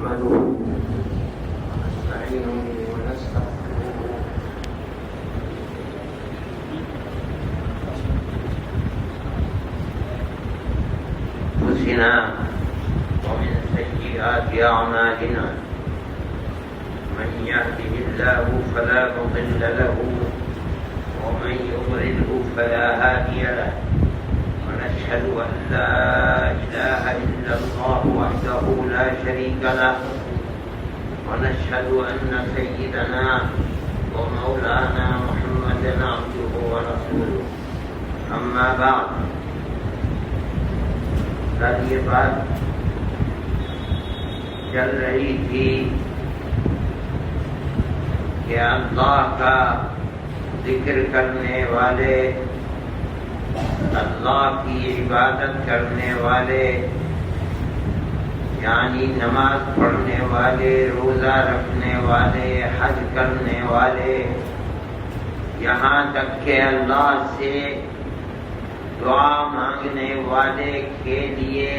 نحمده ونستعينه ونستغفره أنفسنا ومن سيئات أعمالنا من يهده الله فلا مضل له ومن يضلله فلا هادي له ونشهد أن لا إله إلا الله وحده لا شريك له ونشهد أن سيدنا ومولانا محمدا عبده ورسوله أما بعد کل یہ بات چل رہی تھی کہ اللہ کا ذکر کرنے والے، اللہ کی عبادت کرنے والے، یعنی نماز پڑھنے والے، روزہ رکھنے والے، حج کرنے والے، یہاں تک کہ اللہ سے دعا مانگنے والے کے لیے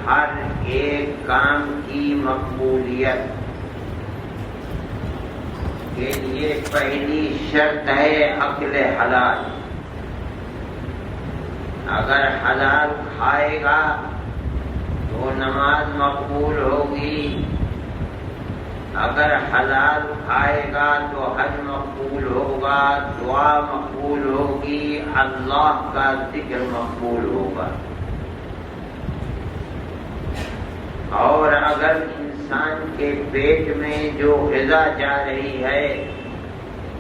ہر ایک کام کی مقبولیت کے لیے پہلی شرط ہے عقل حلال۔ اگر حلال کھائے گا تو نماز مقبول ہوگی، اگر حلال کھائے گا تو حج مقبول ہوگا، دعا مقبول ہوگی، اللہ کا ذکر مقبول ہوگا۔ اور اگر انسان کے پیٹ میں جو غذا جا رہی ہے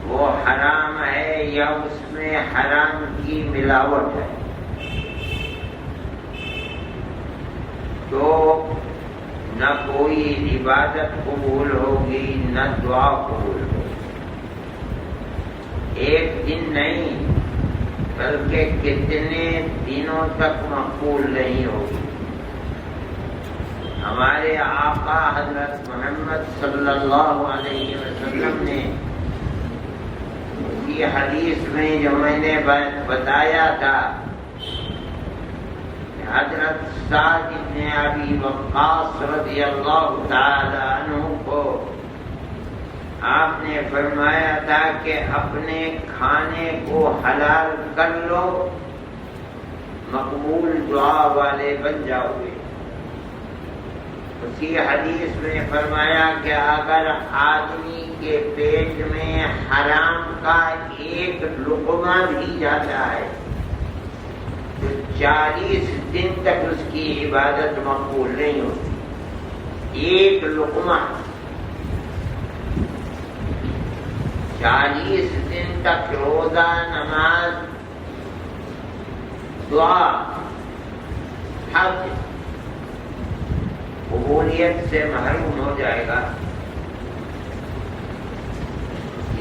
وہ حرام ہے یا اس میں حرام کی ملاوٹ ہے تو نہ کوئی عبادت قبول ہوگی نہ دعا قبول ہوگی۔ ایک دن نہیں بلکہ کتنے دنوں تک مقبول نہیں ہوگی۔ ہمارے آقا حضرت محمد صلی اللہ علیہ وسلم نے کی حدیث میں جو میں نے بتایا تھا، حضرت سعد بن ابی وقاص رضی اللہ تعالی عنہ کو آپ نے فرمایا تھا کہ اپنے کھانے کو حلال کر لو، مقبول دعا والے بن جاؤ گے۔ اسی حدیث میں فرمایا کہ اگر آدمی کے پیٹ میں حرام کا ایک لقمہ بھی جاتا ہے 40 دن تک اس کی عبادت مقبول نہیں ہوتی۔ ایک لقمہ 40 دن تک روزہ، نماز، دعا، حج قبولیت سے محروم ہو جائے گا۔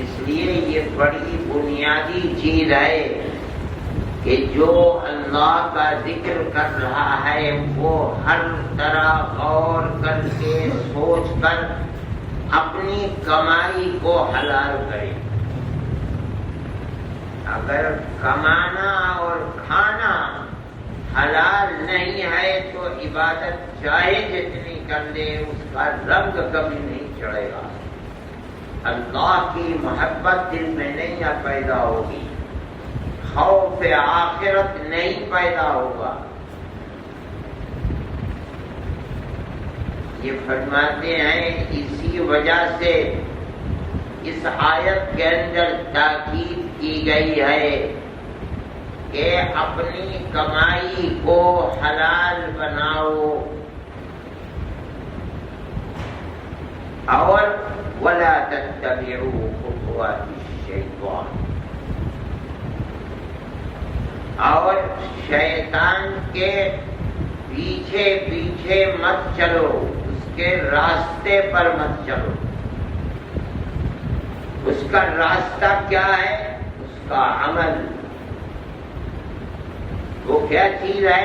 اس لیے یہ بڑی بنیادی چیز ہے کہ جو اللہ کا ذکر کر رہا ہے وہ ہر طرح غور کر کے سوچ کر اپنی کمائی کو حلال کرے۔ اگر کمانا اور کھانا حلال نہیں ہے تو عبادت چاہے جتنی کر لے اس کا رنگ کبھی نہیں چڑھے گا، اللہ کی محبت دل میں نہیں پیدا ہوگی، خوف آخرت نہیں پیدا ہوگا۔ یہ فرماتے ہیں اسی وجہ سے اس آیت کے اندر تاکید کی گئی ہے کہ اپنی کمائی کو حلال بناؤ، اور وَلَا تَتَّبِعُوا خُطُوَاتِ الشَّيْطَانِ، اور شیطان کے پیچھے پیچھے مت چلو، اس کے راستے پر مت چلو۔ اس کا راستہ کیا ہے؟ اس کا عمل۔ وہ کیا چیز ہے؟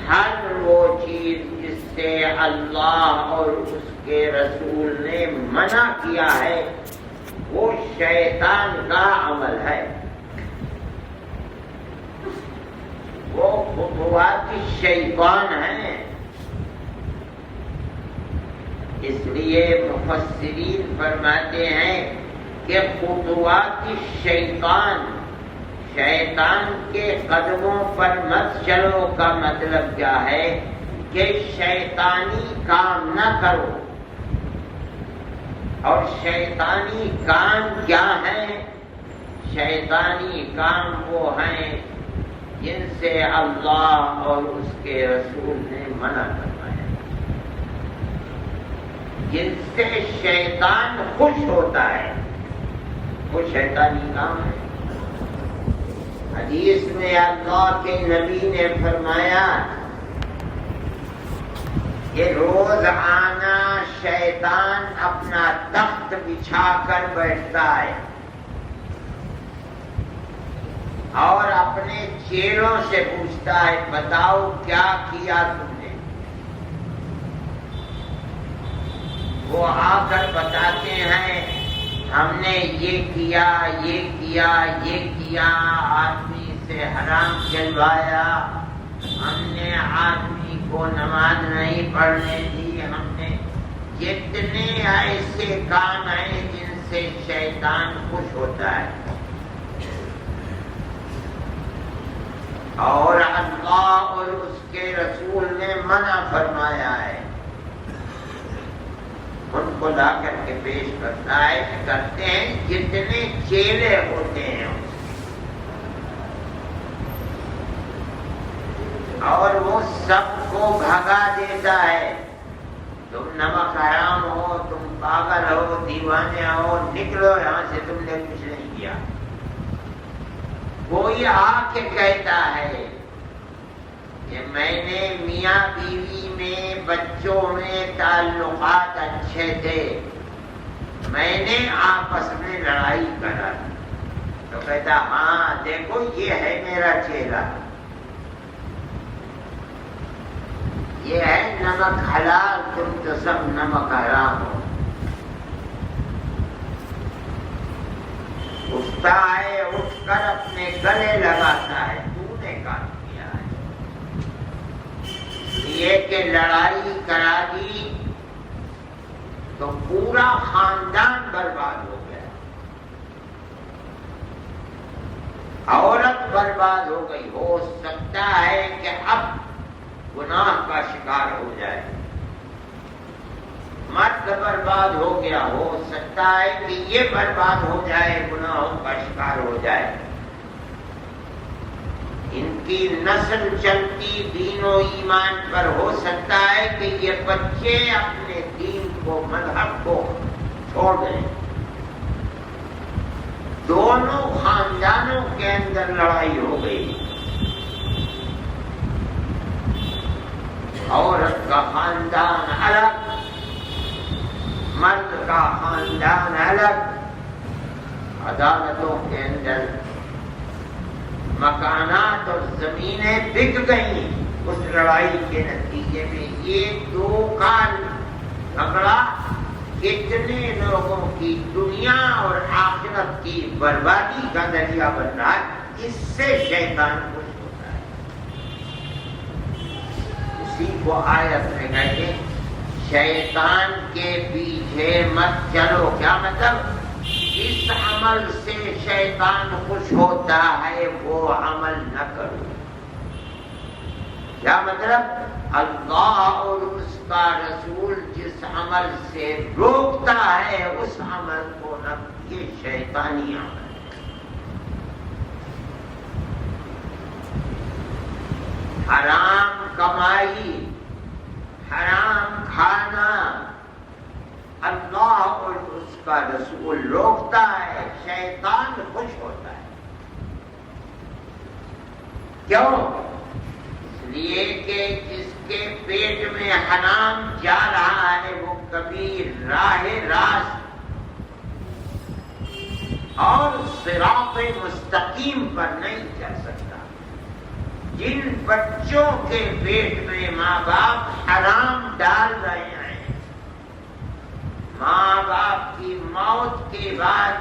ہر وہ چیز جس سے اللہ اور اس کے رسول نے منع کیا ہے وہ شیطان کا عمل ہے، وہ خطوات شیطان ہیں۔ اس لیے مفسرین فرماتے ہیں کہ خطوات شیطان، شیطان کے قدموں پر مت چلو کا مطلب کیا ہے کہ شیطانی کام نہ کرو. اور شیطانی کام کیا ہے؟ شیطانی کام وہ ہیں جن سے اللہ اور اس کے رسول نے منع فرمایا، جن سے شیطان خوش ہوتا ہے، وہ شیطانی کام ہے. حدیث میں اللہ کے نبی نے فرمایا کہ روزانہ شیطان اپنا تخت بچھا کر بیٹھتا ہے اور اپنے چیلوں سے پوچھتا ہے بتاؤ کیا کیا تم نے. وہ آ کر بتاتے ہیں ہم نے یہ کیا، یہ کیا، یہ کیا، آدمی سے حرام چلوایا، ہم نے آدمی کو نماز نہیں پڑھنے دی، ہم نے جتنے ایسے کام ہیں جن سے شیطان خوش ہوتا ہے. اور اللہ اور اس کے رسول نے منع فرمایا ہے. ان کو لا کر کے پیش کرتا ہے کہ کرتے ہیں جتنے چیلے ہوتے ہیں اور وہ سب کو بھگا دیتا ہے. تم نمک حرام ہو، تم پاگل ہو، دیوانے ہو، نکلو یہاں سے، تم نے کچھ نہیں کیا. کوئی آ کے کہتا ہے کہ میں نے میاں بیوی میں، بچوں میں تعلقات اچھے تھے، میں نے آپس میں لڑائی کرا، تو کہتا ہاں دیکھو یہ ہے میرا چہرہ، یہ ہے نمک حلال، تم تو سب نمک حرام ہو. اٹھتا ہے، اٹھ کر اپنے گلے لگاتا ہے تو نے کام کیا ہے. یہ کہ لڑائی کرا دی تو پورا خاندان برباد ہو گیا، عورت برباد ہو گئی. ہو سکتا ہے کہ اب گناہ کا شکار ہو جائے. مرد برباد ہو گیا، ہو سکتا ہے کہ یہ برباد ہو جائے، گناہوں کا شکار ہو جائے. ان کی نسل چلتی دین و ایمان پر، ہو سکتا ہے کہ یہ بچے اپنے دین کو، مذہب کو چھوڑ دیں. دونوں خاندانوں کے اندر لڑائی ہو گئی. عورت کا خاندان الگ، مرد کا خاندان الگ. عدالتوں کے اندر مکانات اور زمینیں بک گئیں اس لڑائی کے نتیجے میں. یہ دو کا جھگڑا کتنے لوگوں کی دنیا اور آخرت کی بربادی کا ذریعہ بن رہا ہے. اس سے شیطان خوش ہوتا ہے. اسی کو آیت میں کہتے ہیں شیطان کے پیچھے مت چلو. کیا مطلب؟ جس عمل سے شیطان خوش ہوتا ہے وہ عمل نہ کرو. کیا مطلب؟ اللہ اور اس کا رسول جس عمل سے روکتا ہے اس عمل کو نہ. یہ شیطانی عمل ہے. حرام کمائی، حرام کھانا اللہ اور اس کا رسول روکتا ہے، شیطان خوش ہوتا ہے. کیوں؟ اس لیے کہ جس کے پیٹ میں حرام جا رہا ہے وہ کبھی راہ راست اور صراط مستقیم پر نہیں چل سکتا. جن بچوں کے پیٹ میں ماں باپ حرام ڈال رہے ہیں، ماں باپ کی موت کے بعد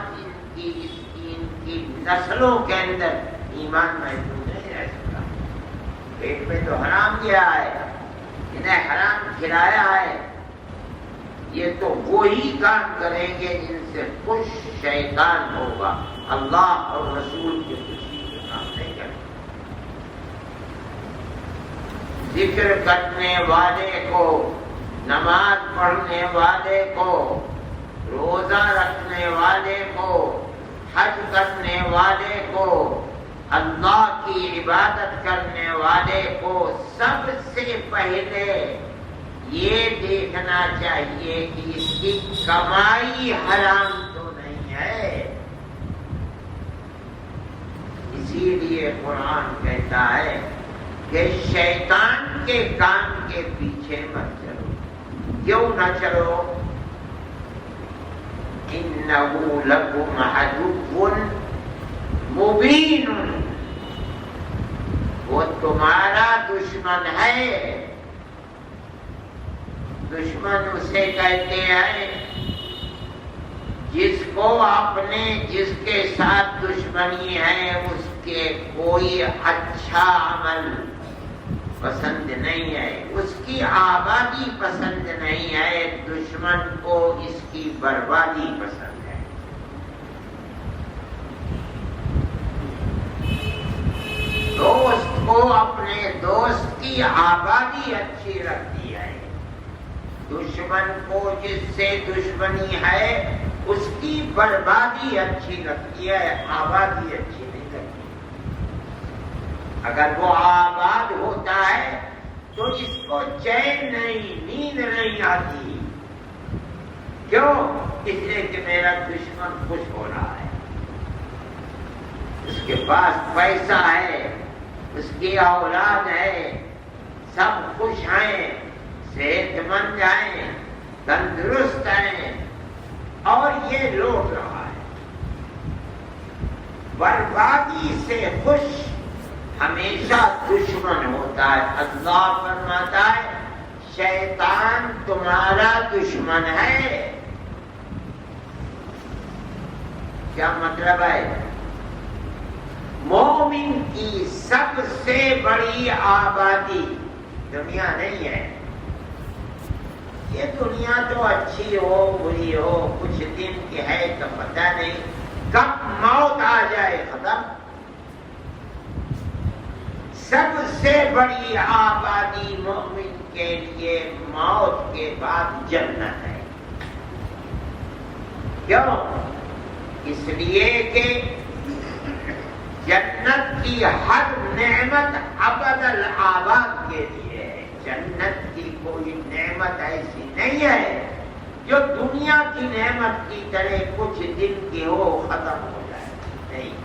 ان کی نسلوں کے اندر ایمان محفوظ نہیں رہ سکتا. پیٹ میں تو حرام گیا ہے، انہیں حرام کھلایا ہے، یہ تو وہی کام کریں گے جن سے خوش شیطان ہوگا، اللہ اور رسول کے خوشی کے کام نہیں کریں گے۔ ذکر کرنے والے کو، نماز پڑھنے والے کو، روزہ رکھنے والے کو، حج کرنے والے کو، اللہ کی عبادت کرنے والے کو سب سے پہلے یہ دیکھنا چاہیے کہ اس کی کمائی حرام تو نہیں ہے۔ اسی لیے قرآن کہتا ہے کہ شیطان کے کام کے پیچھے مت چلو۔ کیوں نہ چلو؟ انہو لکم عدو مبین، وہ تمہارا دشمن ہے۔ دشمن اسے کہتے ہیں جس کو اپنے جس کے ساتھ دشمنی ہے اس کے کوئی اچھا عمل پسند نہیں ہے، اس کی آبادی پسند نہیں ہے، دشمن کو اس کی بربادی پسند ہے۔ دوست کو اپنے دوست کی آبادی اچھی لگتی ہے، دشمن کو جس سے دشمنی ہے اس کی بربادی اچھی لگتی ہے، آبادی اچھی نہیں لگتی۔ اگر وہ آباد ہوتا ہے تو اس کو چین نہیں، نیند نہیں آتی۔ کیوں؟ اس لیے کہ میرا دشمن خوش ہو رہا ہے، اس کے پاس پیسہ ہے، اس کی اولاد ہے، سب خوش ہیں، صحت مند ہیں، تندرست ہیں، اور یہ لوٹ رہا ہے۔ بربادی سے خوش ہمیشہ دشمن ہوتا ہے۔ اللہ فرماتا ہے شیطان تمہارا دشمن ہے۔ کیا مطلب ہے؟ مومن کی سب سے بڑی آبادی دنیا نہیں ہے۔ یہ دنیا تو اچھی ہو بری ہو، کچھ دن کی ہے تو پتہ نہیں کب موت آ جائے ختم۔ سب سے بڑی آبادی مومن کے لیے موت کے بعد جنت ہے۔ کیوں؟ اس لیے کہ جنت کی ہر نعمت ابد الآباد کے لیے ہے۔ جنت کی کوئی نعمت ایسی نہیں ہے جو دنیا کی نعمت کی طرح کچھ دن کی ہو ختم ہو جائے، نہیں۔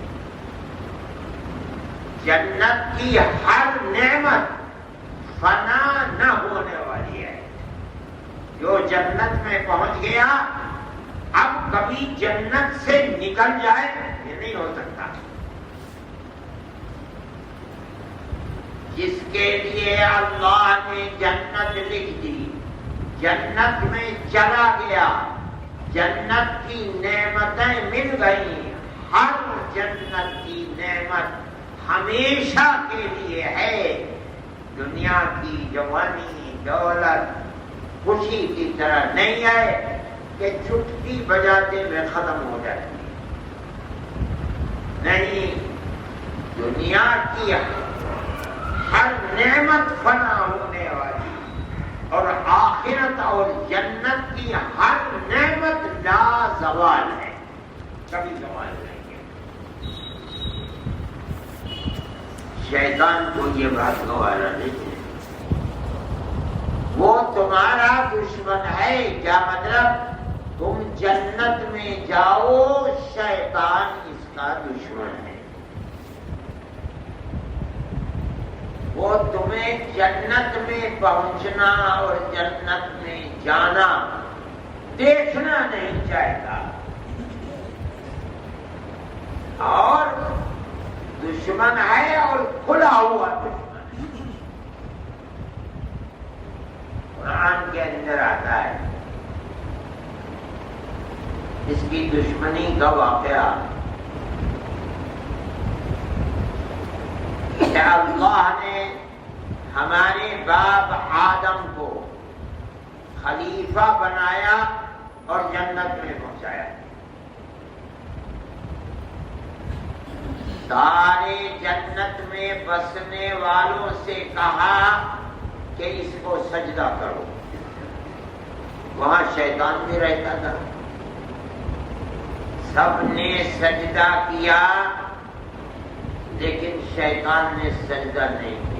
جنت کی ہر نعمت فنا نہ ہونے والی ہے۔ جو جنت میں پہنچ گیا اب کبھی جنت سے نکل جائے یہ نہیں ہو سکتا۔ جس کے لیے اللہ نے جنت لکھ دی، جنت میں چلا گیا، جنت کی نعمتیں مل گئیں، ہر جنت کی نعمت ہمیشہ کے لیے ہے۔ دنیا کی جوانی دولت خوشی کی طرح نہیں ہے کہ چٹکی بجاتے میں ختم ہو جاتی ہے، نہیں۔ دنیا کی ہر نعمت فنا ہونے والی، اور آخرت اور جنت کی ہر نعمت لا زوال ہے، کبھی زوال نہیں ہے۔ شیطان کو یہ بات گوارا نہیں ہے، وہ تمہارا دشمن ہے۔ کیا مطلب؟ تم جنت میں جاؤ، شیطان اس کا دشمن ہے۔ وہ تمہیں جنت میں پہنچنا اور جنت میں جانا دیکھنا نہیں چاہتا، اور دشمن ہے اور کھلا ہوا دشمن ہے۔ قرآن کے اندر آتا ہے اس کی دشمنی کا واقعہ کہ اللہ نے ہمارے باپ آدم کو خلیفہ بنایا اور جنت میں پہنچایا. سارے جنت میں بسنے والوں سے کہا کہ اس کو سجدہ کرو. وہاں شیطان بھی رہتا تھا. سب نے سجدہ کیا لیکن شیطان نے سجدہ نہیں کیا.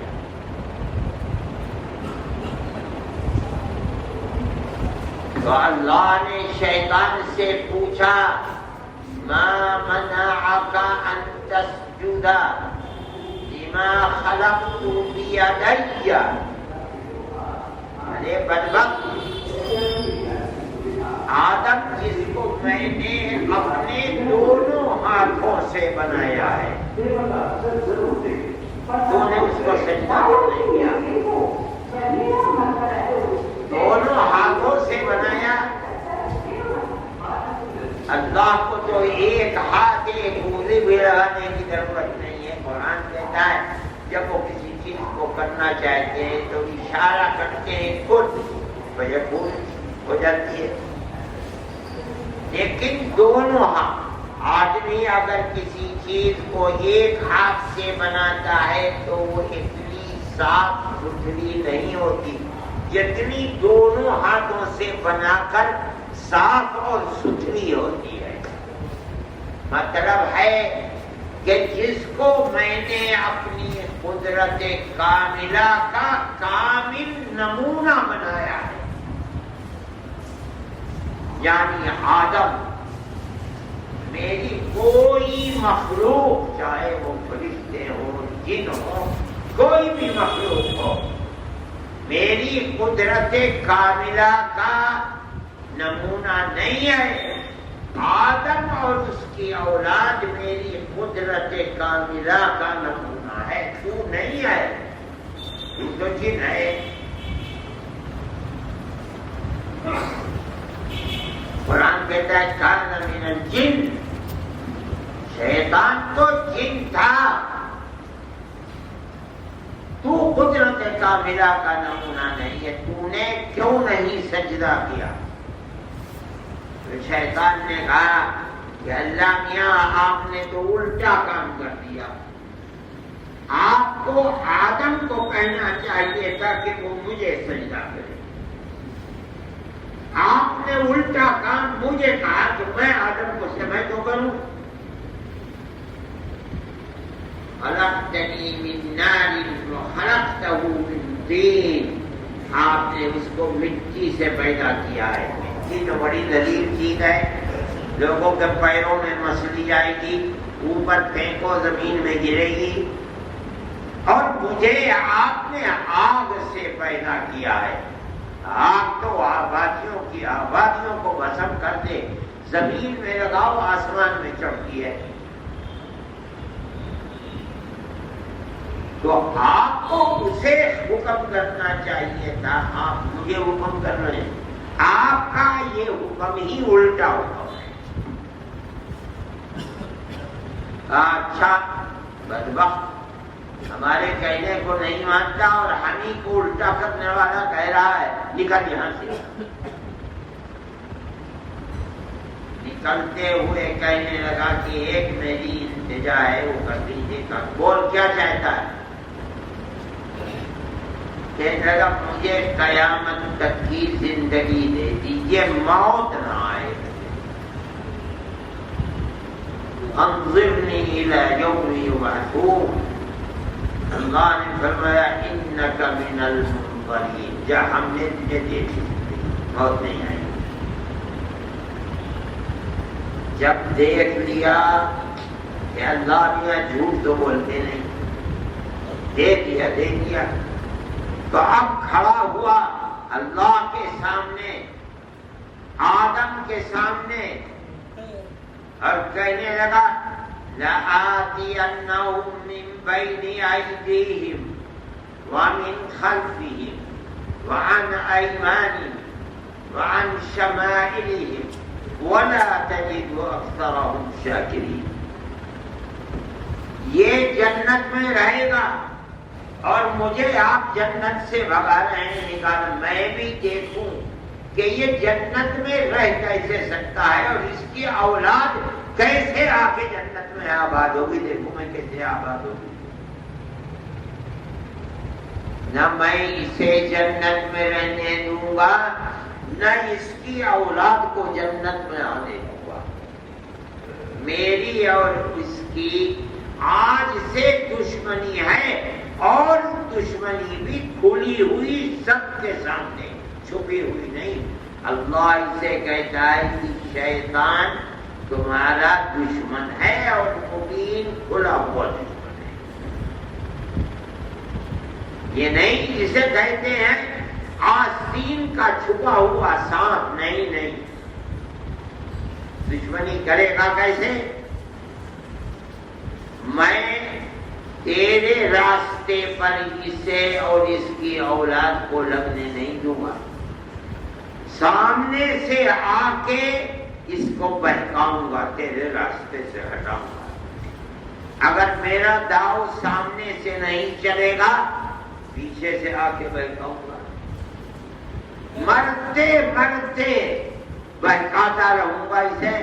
تو اللہ نے شیطان سے پوچھا ما منعك ان تسجد لما خلقت بيدي. ارے بدبخت آدم جس کو میں نے اپنے دونوں ہاتھوں سے بنایا ہے تو نے اس کو سجدہ نہیں کیا. دونوں ہاتھوں سے بنایا. اللہ کو تو ایک ہاتھ ایک انگلی بھی لگانے کی ضرورت نہیں ہے. قرآن کہتا ہے جب وہ کسی چیز کو کرنا چاہتے ہیں تو اشارہ کرتے ہیں خود فیکون ہو جاتی ہے. لیکن دونوں ہاتھ, آدمی اگر کسی چیز کو ایک ہاتھ سے بناتا ہے تو وہ اتنی صاف ستھری نہیں ہوتی جتنی دونوں ہاتھوں سے بنا کر صاف اور ستھری ہوتی ہے. مطلب ہے کہ جس کو میں نے اپنی قدرت کاملہ کا کامل نمونہ بنایا ہے, یعنی آدم, میری کوئی مخلوق چاہے وہ فرشتے ہوں جن ہوں کوئی بھی مخلوق ہو, میری قدرت کاملہ کا نمونہ نہیں ہے. آدم اور اس کی اولاد میری قدرت کاملہ کا نمونہ ہے. تو نہیں ہے, تو تو جن ہے. قرآن کہتا ہے کان من الجن, شیطان تو جن تھا. تو قدرت کاملہ کا نمونہ نہیں ہے, تو نے کیوں نہیں سجدہ کیا؟ تو شیطان نے کہا کہ اللہ میاں آپ نے تو الٹا کام کر دیا. آپ کو آدم کو کہنا چاہیے تھا کہ وہ مجھے سجدہ کرے. آپ نے الٹا کام مجھے کہا کہ میں آدم کو سمجھ تو کروں. خلقتنی من نار وخلقتہ من طین, آپ نے اس کو مٹی سے پیدا کیا ہے. مٹی تو بڑی ذلیل چیز ہے, لوگوں کے پیروں میں مسلی جائے گی, اوپر پھینکو زمین میں گرے گی. اور مجھے آپ نے آگ سے پیدا کیا ہے. آگ تو آبادیوں کی آبادیوں کو بھسم کر دے, زمین میں لگاؤ آسمان میں چڑھتی ہے. تو آپ کو اسے حکم کرنا چاہیے تھا, آپ مجھے حکم کر رہے ہیں. آپ کا یہ حکم ہی الٹا حکم ہے. اچھا بدبخت ہمارے کہنے کو نہیں مانتا اور ہم ہی کو الٹا کرنے والا کہہ رہا ہے. نکل یہاں سے. نکلتے ہوئے کہنے لگا کہ ایک میری التجا ہے, وہ کر دیجیے. بول کیا چاہتا ہے؟ کہنے لگا مجھے قیامت تک کی زندگی دے دیجیے, موت نہ آئے. انظرنی الی یوم یبعثون. اللہ نے فرمایا انک من المنظرین, جا ہم نے تجھے دے دی, موت نہیں آئی. جب دیکھ لیا کہ اللہ میاں جھوٹ تو بولتے نہیں, دے دیا, تو اب کھڑا ہوا اللہ کے سامنے, آدم کے سامنے, اور کہنے لگا لآتینہم من بین ایدیہم ومن خلفہم وعن ایمانہم وعن شمائلہم ولا تجد اکثرہم شاکرین. یہ جنت میں رہے گا اور مجھے آپ جنت سے بھگا رہے ہیں, نکال. میں بھی دیکھوں کہ یہ جنت میں رہ کیسے سکتا ہے اور اس کی اولاد کیسے آ کے جنت میں آباد ہوگی. دیکھو میں کیسے آباد ہوگی. نہ میں اسے جنت میں رہنے دوں گا نہ اس کی اولاد کو جنت میں آنے دوں گا. میری اور اس کی آج سے دشمنی ہے اور دشمنی بھی کھلی ہوئی سب کے سامنے, چھپی ہوئی نہیں. اللہ اسے کہتا ہے کہ شیطان تمہارا دشمن ہے اور مبین کھلا ہوا دشمن. یہ نہیں جسے کہتے ہیں آستین کا چھپا ہوا سانپ. نہیں, دشمنی کرے گا کیسے؟ میں تیرے راستے پر اسے اور اس کی اولاد کو لگنے نہیں دوں گا. سامنے سے آ کے اس کو بہکاؤں گا, تیرے راستے سے ہٹاؤں گا. اگر میرا داؤ سامنے سے نہیں چلے گا پیچھے سے آ کے بہکاؤں گا. مرتے مرتے بہکاتا رہوں گا اسے.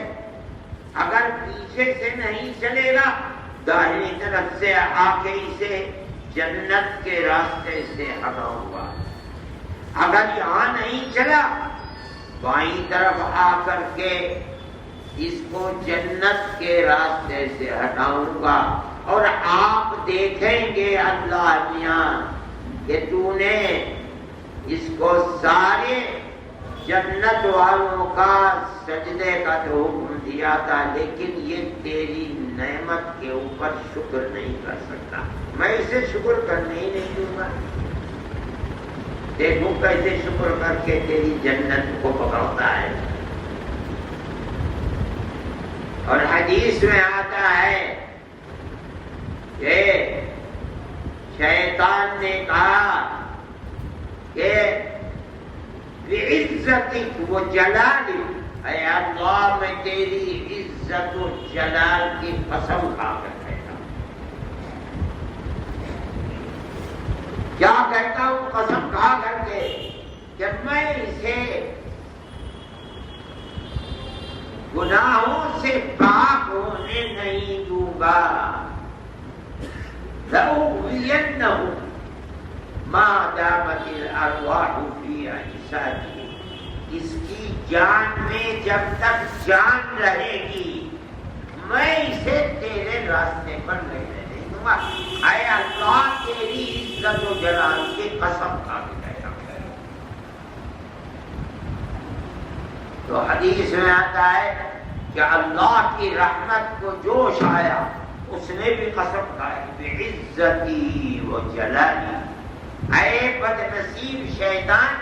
اگر پیچھے سے نہیں چلے گا داہنی طرف سے آ کے اسے جنت کے راستے سے ہٹاؤں گا. اگر یہاں نہیں چلا بائیں طرف آ کر کے اس کو جنت کے راستے سے ہٹاؤں گا. اور آپ دیکھیں گے اللہ میاں کہ تو نے اس کو سارے جنت والوں کا سجدے کا تو حکم دیا تھا, لیکن یہ تیری نعمت کے اوپر شکر نہیں کر سکتا. میں اسے شکر کرنے ہی نہیں دوں گا. دیکھو کیسے شکر کر کے تیری جنت کو پکڑتا ہے. اور حدیث میں آتا ہے کہ شیطان نے کہا کہ بعزتک و جلالک, اے اللہ میں تیری عزت و جلال کی قسم کھا کر کہتا ہوں. کیا کہتا ہوں قسم کھا کر کے کہ میں اسے گناہوں سے پاک ہونے نہیں دوں گا. لأغوینہم ما دامت الارواح فی اجسادی, اس کی جان میں جب تک جان رہے گی میں اسے تیرے راستے پر نہیں دوں گا. اے اللہ تیری عزت و جلال کی قسم کھا کے کہتا ہوں. تو حدیث میں آتا ہے کہ اللہ کی رحمت کو جوش آیا, اس نے بھی قسم کھائی بعزتی و جلالی. اے بد نصیب شیطان,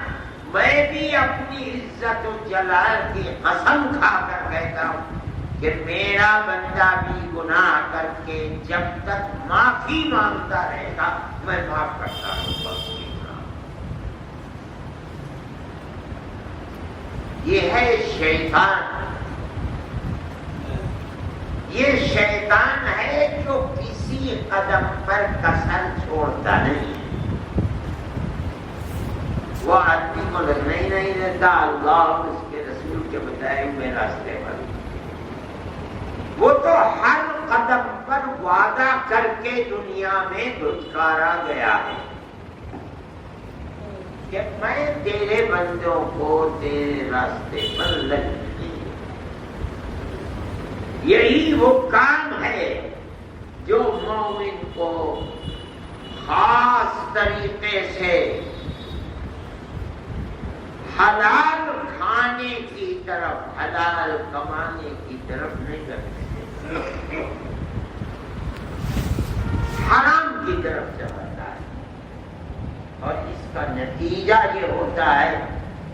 میں بھی اپنی عزت و جلال کی قسم کھا کر کہتا ہوں کہ میرا بندہ بھی گناہ کر کے جب تک معافی مانگتا رہے گا میں معاف کرتا ہوں. یہ ہے شیطان. یہ شیطان ہے جو کسی قدم پر کسر چھوڑتا نہیں. وہ آدمی کو لگنا ہی نہیں دیتا اللہ اور اس کے رسول کے بتائے ہوئے راستے پر. وہ تو ہر قدم پر وعدہ کر کے دنیا میں دھتکارا گیا ہے کہ میں تیرے بندوں کو تیرے راستے پر لگ. یہی وہ کام ہے جو مومن کو خاص طریقے سے حلال کھانے کی طرف, حلال کمانے کی طرف نہیں کرتے, حرام کی طرف چلاتا ہے. اور اس کا نتیجہ یہ ہوتا ہے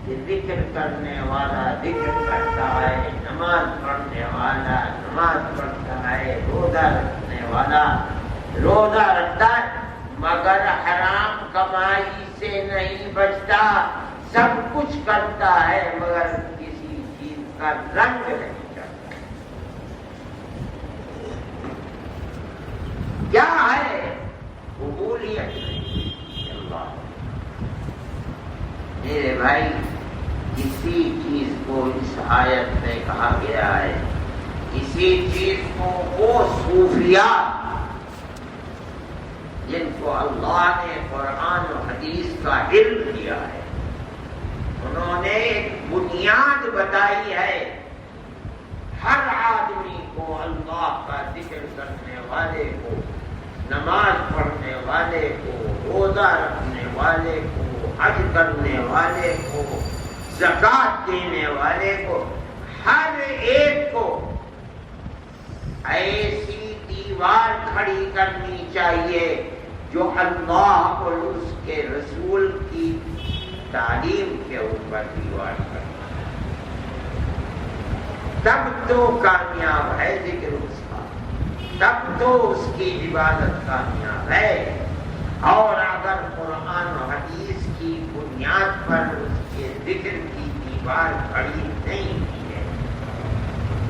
کہ ذکر کرنے والا ذکر کرتا ہے, نماز پڑھنے والا نماز پڑھتا ہے, روزہ رکھنے والا روزہ رکھتا ہے, مگر حرام کمائی سے نہیں بچتا. سب کچھ کرتا ہے مگر کسی چیز کا رنگ نہیں چڑھتا. کیا ہے قبولیت نہیں. اللہ میرے بھائی اسی چیز کو اس آیت میں کہا گیا ہے. اسی چیز کو وہ صوفیات جن کو اللہ نے قرآن و حدیث کا علم دیا ہے، انہوں نے ایک بنیاد بتائی ہے. ہر آدمی کو، اللہ کا ذکر کرنے والے کو، نماز پڑھنے والے کو، روزہ رکھنے والے کو، حج کرنے والے کو، زکات دینے والے کو، ہر ایک کو ایسی دیوار کھڑی کرنی چاہیے جو اللہ اور اس کے رسول کی تعلیم کے اوپر دیوار کرنا. تب تو کامیاب ہے ذکر اس کا، تب تو اس کی عبادت کامیاب ہے. اور اگر قرآن و حدیث کی بنیاد پر اس کے ذکر کی دیوار کھڑی نہیں کی ہے،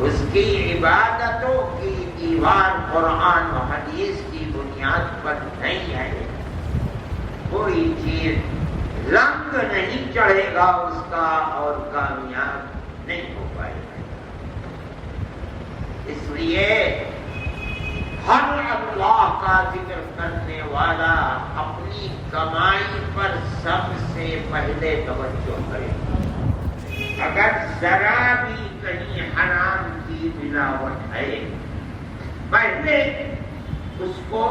اس کی عبادتوں کی دیوار قرآن و حدیث کی بنیاد پر نہیں ہے، کوئی چیز رنگ نہیں چڑھے گا اس کا اور کامیاب نہیں ہو پائے گا. اس لیے ہر اللہ کا ذکر کرنے والا اپنی کمائی پر سب سے پہلے توجہ کرے. اگر ذرا بھی کہیں حرام کی ملاوٹ ہے، پہلے اس کو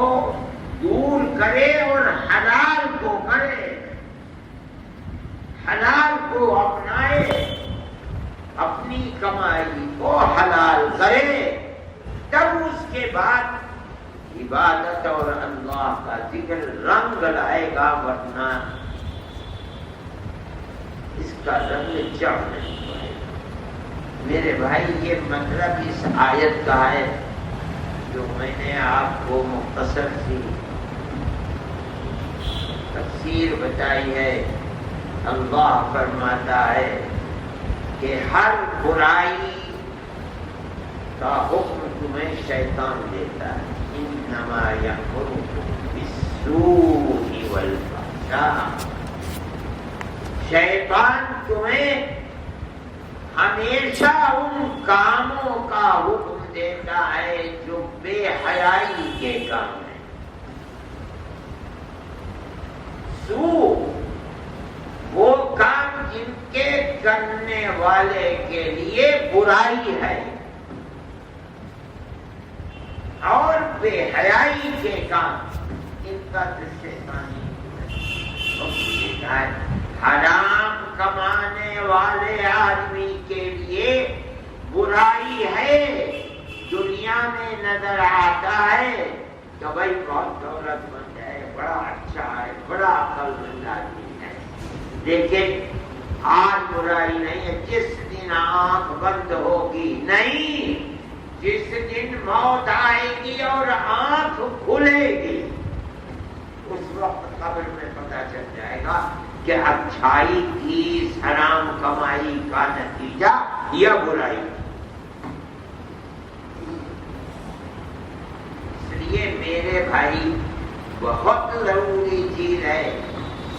دور کرے اور حلال کو کرے، حلال کو اپنائے، اپنی کمائی کو حلال کرے، تب اس کے بعد عبادت اور اللہ کا ذکر رنگ لائے گا. ورنہ اس کا رنگ چڑھ نہیں پائے گا. میرے بھائی، یہ مطلب اس آیت کا ہے جو میں نے آپ کو مختصر سی تفسیر بتائی ہے. اللہ فرماتا ہے کہ ہر برائی کا حکم تمہیں شیطان دیتا ہے. انما یأمرکم بالسوء والفحشاء. شیطان تمہیں ہمیشہ ان کاموں کا حکم دیتا ہے جو بے حیائی کے کام ہیں. سوء وہ کام جن کے کرنے والے کے لیے برائی ہے، اور بے حیائی کے کام ان کا شیطانی ہے. حرام کمانے والے آدمی کے لیے برائی ہے، دنیا میں نظر آتا ہے کہ بھائی بہت دولت مند ہے، بڑا اچھا ہے، بڑا عقل مند آدمی ہے. لیکن آج برائی نہیں ہے. جس دن آنکھ بند ہوگی نہیں، جس دن موت آئے گی اور آنکھ کھلے گی، اس وقت قبر میں پتہ چل جائے گا کہ اچھائی کی حرام کمائی کا نتیجہ یا برائی. اس لیے میرے بھائی بہت ضروری چیز ہے.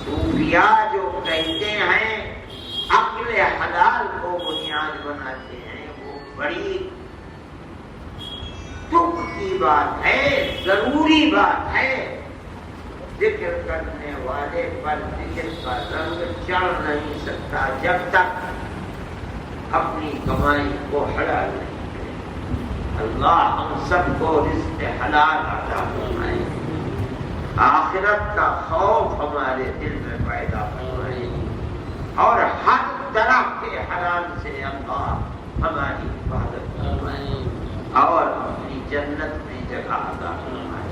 صوفیاء جو کہتے ہیں عقل حلال کو بنیاد بناتے ہیں، وہ بڑی دکھ کی بات ہے، ضروری بات ہے. ذکر کرنے والے پر ذکر کا رنگ چڑھ نہیں سکتا جب تک اپنی کمائی کو حلال نہیں کرے. اللہ ہم سب کو رزق حلال عطا فرمائے، آخرت کا خوف ہمارے دل میں پیدا فرمائے، اور ہر طرح کے حرام سے اللہ ہماری حفاظت فرمائے اور اپنی جنت میں جگہ عطا فرمائے.